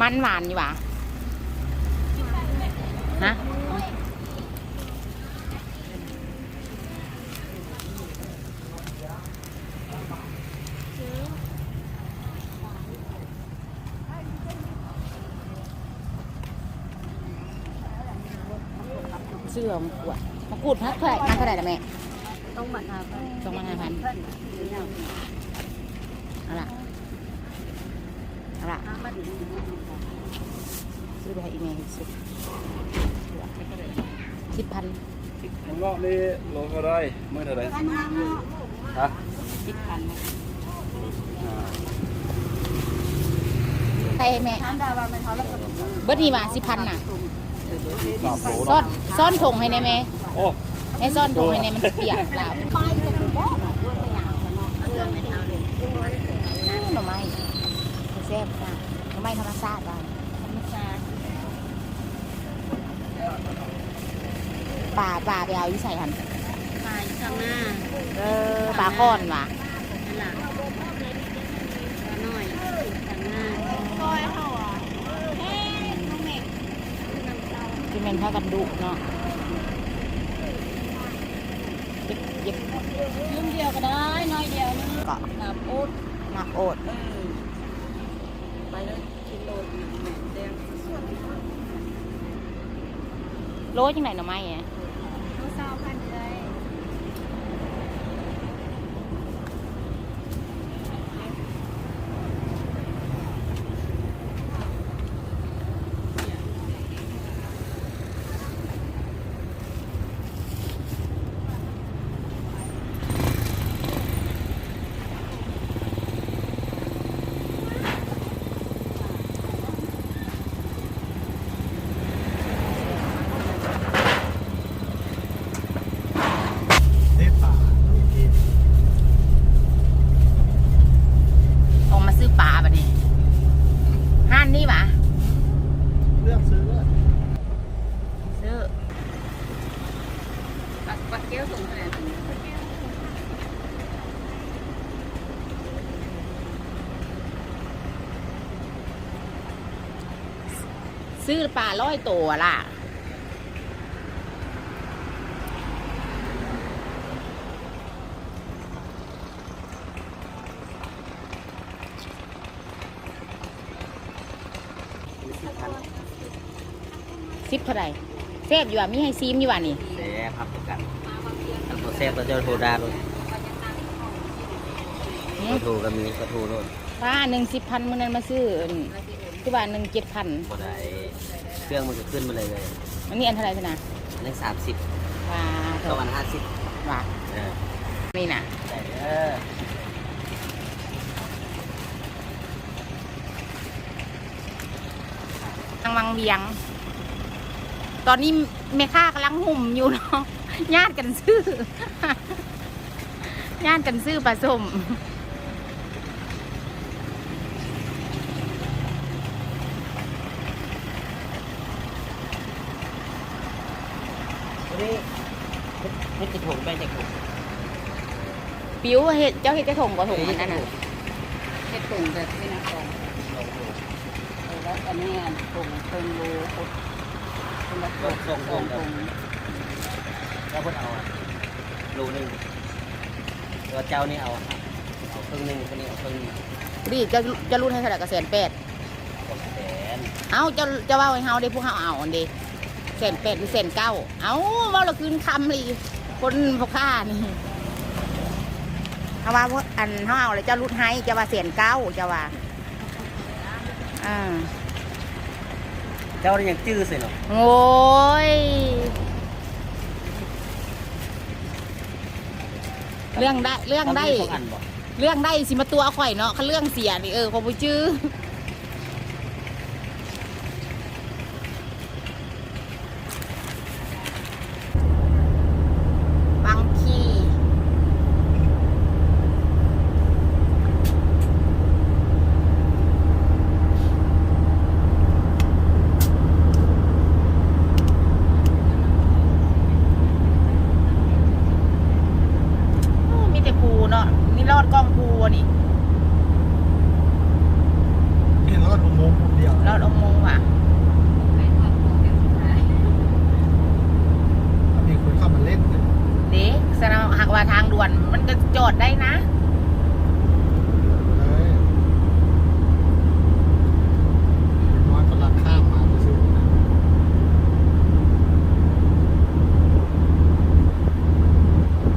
มันหวานอยู่หว่าฮะเสื้อมันขวดมะกรูดพักเท่าไหร่มาเท่าไหร่ละแม่ต้องมาทำ2,500เอาล่ะซื้อไปให้อีเมลสุด10,000มันงอกนี่โลเท่าไรเมื่อเท่าไรฮะ10,000ใครแม่เบิดนี่มา10,000น่ะซ่อนถุงให้ในแม่โอ้ให้ซ่อนถุงให้ในมันเปียกเปล่าหน่อไม้แซ่บจ้ะหน่อไม้ธรรมชาติบ้างป่าไปเอาอยู่ใส่หันปลาข้างหน้าปลาค้อนว่ะนั่นแหละปลาน้อยข้างหน้าก้อยเขาอ่ะเฮ้ยน้องเมฆที่เป็นผ้ากันดุเนาะเย็บยืมเดียวก็ได้น้อยเดียวนึงก็หนักโอดไปเลยกิโลแดงโลจังไหนหน่อไม้เนี่ยโล20,000เลยออกมาซื้อปลาแบบนี้ห้านนี่หวะเลือกซื้อปักเกี้ยวสูงขนาดนี้ซื้อปลา100 ตัวล่ะ10 เท่าไหร่เซฟอยู่อ่ะมีให้ซีมอยู่อ่ะนี่แซ่บครับกันอันโปรเซฟเราจะโทรได้เลยโทรก็มีก็โทรโน่นป้า10,000มื้อนั้นมาซื้อที่บ้าน7,000บ่ได้เครื่องมันจะขึ้นมาเลยอันนี้อันเท่าไหร่นะอันนี้30ว้าประมาณ50ว้านี่น่ะได้ทางวังเวียงตอนนี้แม่ค้ากำลังหุ่มอยู่เนาะญาติกันซื้อปลาส้มนี่ไม่จะถุงไปจะถุงปิ้วเห็ดเจ้าเห็ดจะถงกว่าถงอันนั้นน่ะเฮ็ดตุ่มแบบนี้นะของแล้วอันนี้ตุ่มเพิ่งรู้คนละตุ่มแล้วคนเอารูนึงตัวเจ้านี่เอาครึ่งนึงคนนี้เอาครึ่งดีจะรุ่นให้เท่าไหร่ก็180,000เอ้าจะว่าให้เฮาได้พวกเฮาเอาอันดี180,000หรือ190,000เอ้าว่าเราคืนคำเลยคนพ่อค้านี่เขาว่าอันเขาเอาเลยเจ้ารุดให้จะว่า190,000จะว่าเจ้านี่ยังจื้อสิเนาะโอ้ยเรื่องได้สิมาตัวข่อยเนาะเขาเรื่องเสียนี่เขาไปจื้อบางทีมีแต่ภูเนาะนี่รอดกล้องภูนี่ จอดได้นะ เอ้ยน้อยกำลังข้ามมาจะซื้อนะ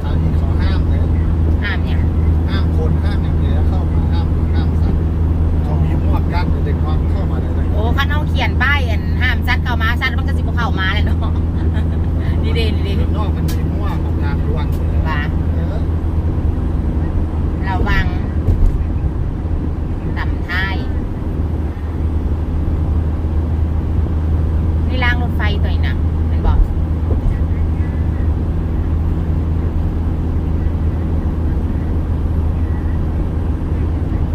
ทางนี้เขาห้ามเลย ห้ามเนี่ย ห้ามคนห้ามอย่างเดียวเข้ามาห้ามสัตว์เขามีหมวดกั้นเด็กน้อยเข้ามาได้เลย โอ้ข้าน้องเขียนป้ายอันห้ามซัดเข้ามาซัดมันก็สิบเข้ามาเลยเนาะ ดีดีดี นอกมันมีหมวดของทางด่วนเลย ว่า เออ ระวังต่ำท้ายนี่ล้างรถไฟตัวนี้นะมันบอก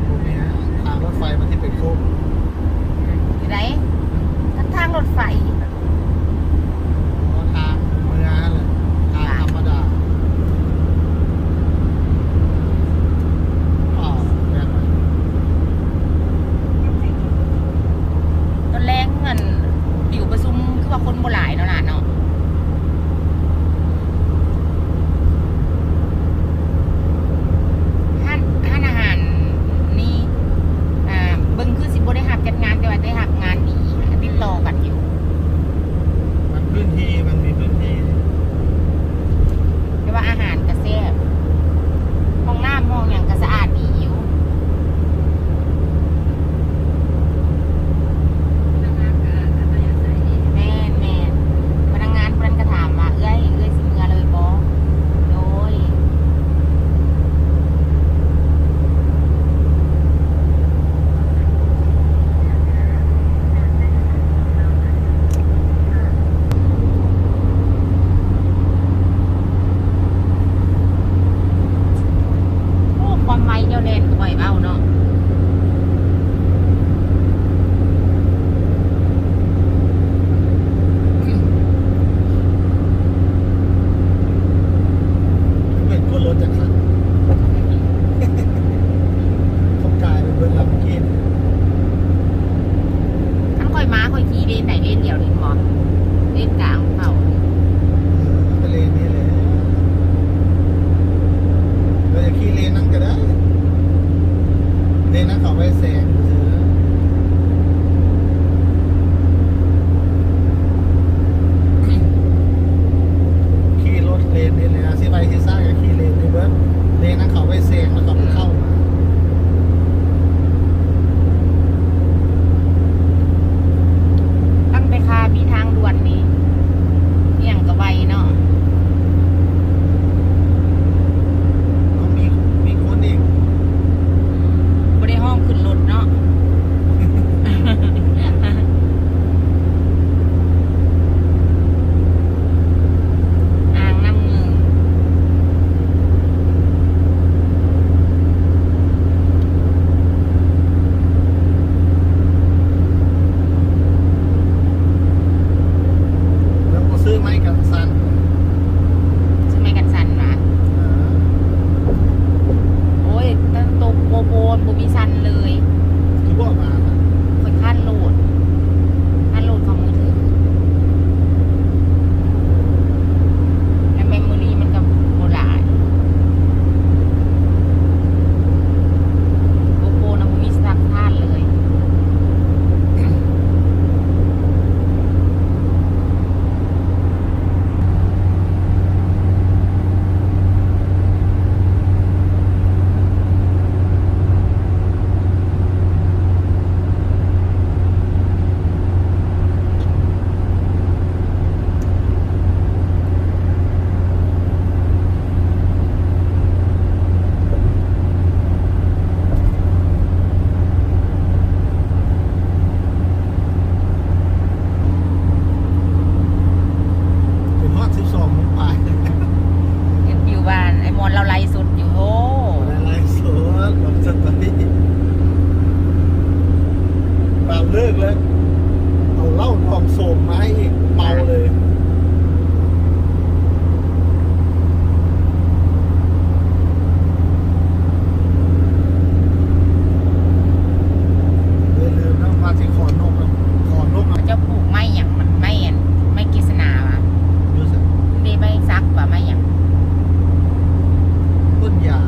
ตรงนี้ทางรถไฟมันที่เป็นโค้ง อยู่ไหนทางรถไฟ ทางเมืองเลยทางธรรมดาอ๋อแบบไหน ตอนแรกเงินอยู่ประชุมคือว่าคนโบราณเนาะล่ะเนาะห้านอาหารนี่เบิ่งคือสิบ่ได้หับจัดงานแต่ว่าได้หับงานดีติดต่อกันอยู่ มันพื้นที่มันมีพื้นที่ แต่ว่าอาหารก็แซ่บห้องน้ำห้องอย่างก็สะอาดดีอยู่แม่นแม่นพนักงานเพิ่นก็ถามว่าเอ้ยสิเมื่อเลยบ่โดยโอ้ความไวเจ้าเล่นก็ไหวเบ้าเนาะ เป็นคนรถจากคันเขากลายเป็นเบอร์ลำกิน อันค่อยม้าค่อยขี่เลนไหนเลนเดียวนี่หมอเลนกลางเขา ทะเลนี่เลยเราจะขี่เลนนั้นก็ได้เลนนั้นเขาไปแสงซื้อขี่รถเลนนี่เลยนะที่ไปที่ซ่าก็ขี่เลนนี่เบิร์ดเลนนั้นเขาไปแสงแล้วเขาไปเข้ามา ตั้งแต่คามีทางด่วนนี้เอี่ยงกับไวเนาะ เขามีคนอีก บ่ได้ห้องขึ้นรถเนาะ อ่างน้ำมือ แล้วก็ซื้อไม้กันสั้น ใช่ไหมกันสันหมาโอ้ยตั้งตกโบโบนบ่มีสันเลย คือบอกมานะ ค่อยขั้นโหลดของมือถือและเมมโมรี่มันกับโบราณโบโบนะบ่มีสักท่านเลย ถึงฮอด12โมงไป เห็นอยู่บ้านไอ้มอนเราไล่สุดอยู่โอ้ อะไรสดลงสตอรี่บ่าวเลิกแล้วเอาเหล้าทองโสมมาให้อีกเมาเลยอย่าลืมนะมาที่ขอนกนะขอนก มัน อ่ะ จะปลูกไม้อย่างมันไม่อันไม่กิษณาวะ รู้สึก ดีไม่ซักว่าไม่อย่าง ต้นยา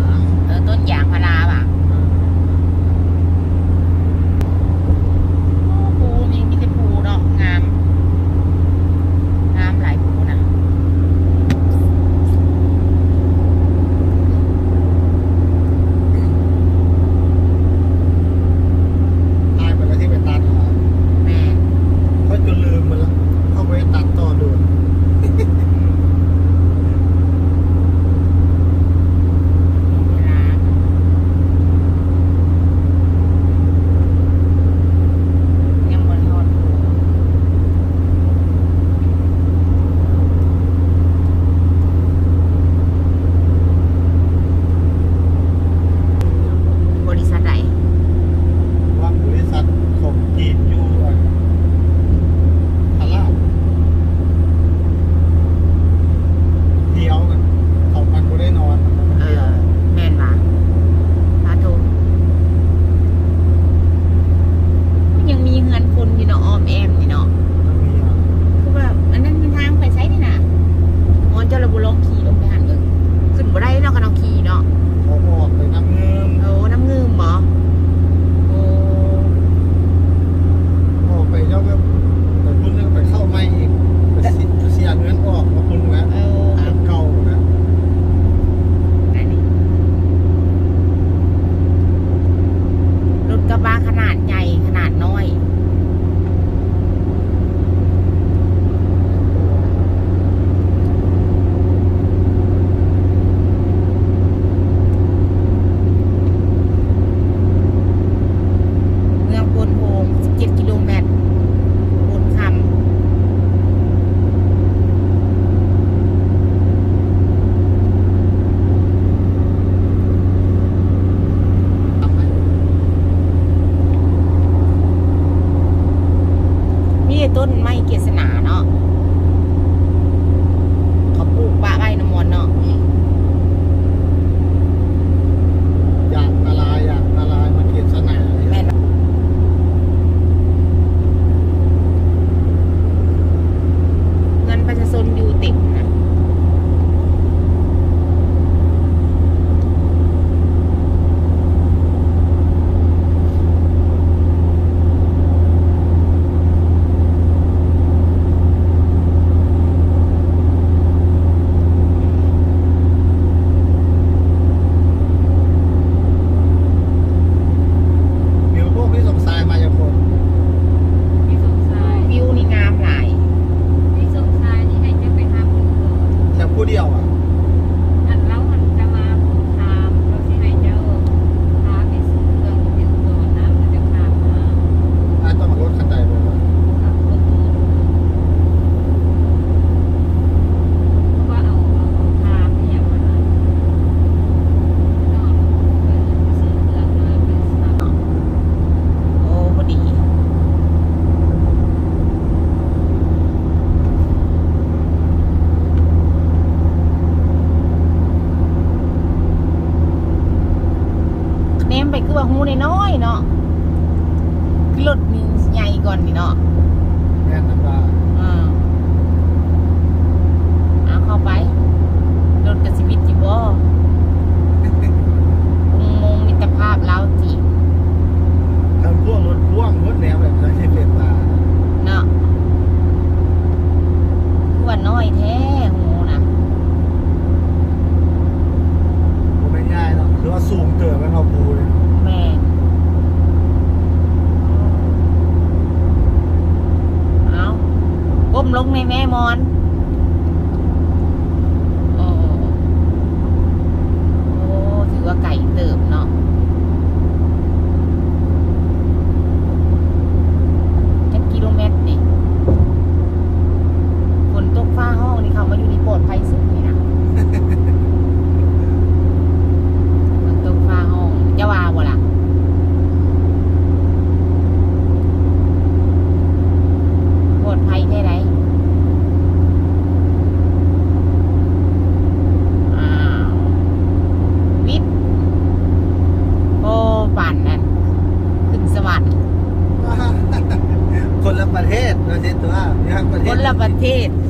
นาะคือรถนี่ใหญ่ก่อนนี่เนาะ แม่นน้ำตา เอาเข้าไปรถกับชีวิตอยู่บ่อุโมงค์มิตรภาพลาวจีน ทางพวกรถพ่วงรถแนวแบบนั้นที่เป็นตา เนาะคือว่าน้อยแท้หูนะ ผมไม่ง่ายเนาะหรือว่าสูงเติบกันเอาปูเลย แม่นเอาก้มลงในแม่มอนโอ้โอ้ถือว่าไก่เติบเนาะจักกิโลเมตรนี่ฝนตกฟ้าห้องนี่เขามาอยู่ในปลอดภัยสุดนี่นะ ฝนตกฟ้าห้องจะว่าบ่ล่ะปลอดภัยแค่ไหนอ้าววิทย์โอ้ปั่นนั่นขึ้นสวรรค์ คนละประเทศเราเช่นตัวอย่างประเท ค ศ นละประเทศ เอ